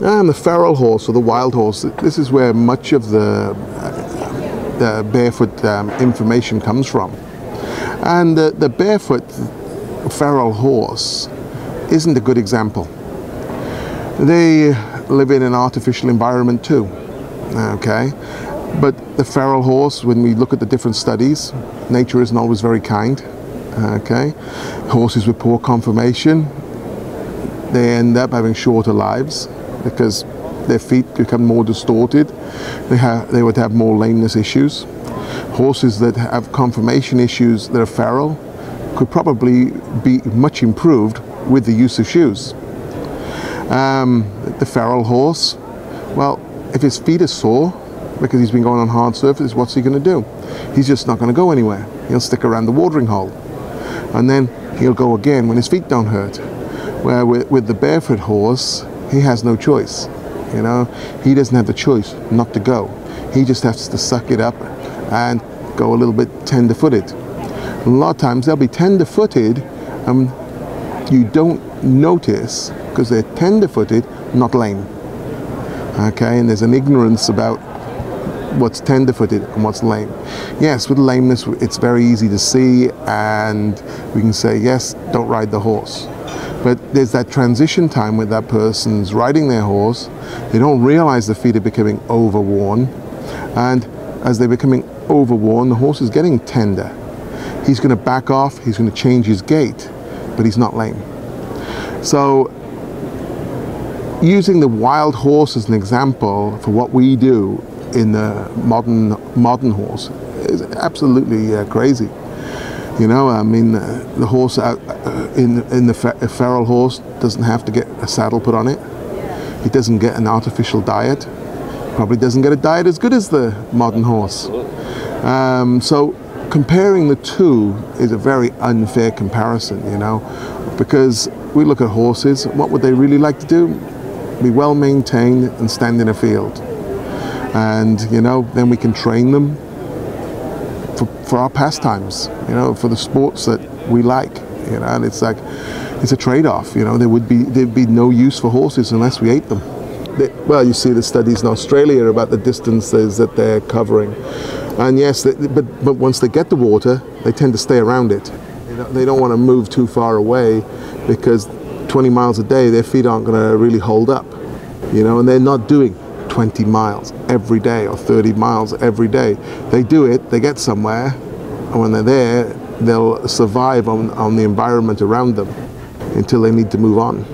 And the feral horse, or the wild horse, this is where much of the barefoot information comes from. And the barefoot feral horse isn't a good example. They live in an artificial environment too, okay? But the feral horse, when we look at the different studies, nature isn't always very kind, okay? Horses with poor conformation, they end up having shorter lives because their feet become more distorted. They would have more lameness issues. Horses that have conformation issues that are feral could probably be much improved with the use of shoes. The feral horse, well, if his feet are sore because he's been going on hard surfaces, what's he going to do? He's just not going to go anywhere. He'll stick around the watering hole, and then he'll go again when his feet don't hurt. Where with the barefoot horse, he has no choice. You know, he doesn't have the choice not to go. He just has to suck it up and go a little bit tender-footed. A lot of times they'll be tender-footed and you don't notice because they're tender-footed, not lame. Okay, and there's an ignorance about what's tender-footed and what's lame. Yes, with lameness, it's very easy to see, and we can say, yes, don't ride the horse. But there's that transition time with that person's riding their horse. They don't realize the feet are becoming overworn, and as they're becoming overworn, the horse is getting tender. He's going to back off, he's going to change his gait, but he's not lame. So using the wild horse as an example for what we do in the modern horse is absolutely crazy. You know, I mean, the horse in the feral horse doesn't have to get a saddle put on it. He doesn't get an artificial diet. Probably doesn't get a diet as good as the modern horse. So comparing the two is a very unfair comparison, you know, because we look at horses, what would they really like to do? Be well maintained and stand in a field. And, you know, then we can train them for our pastimes, you know, for the sports that we like, you know, and it's like, it's a trade-off, you know. There'd be no use for horses unless we ate them. Well, you see the studies in Australia about the distances that they're covering. And yes, but once they get the water, they tend to stay around it. You know, they don't want to move too far away because 20 miles a day, their feet aren't going to really hold up, you know, and they're not doing 20 miles every day or 30 miles every day. They do it, they get somewhere, and when they're there, they'll survive on the environment around them until they need to move on.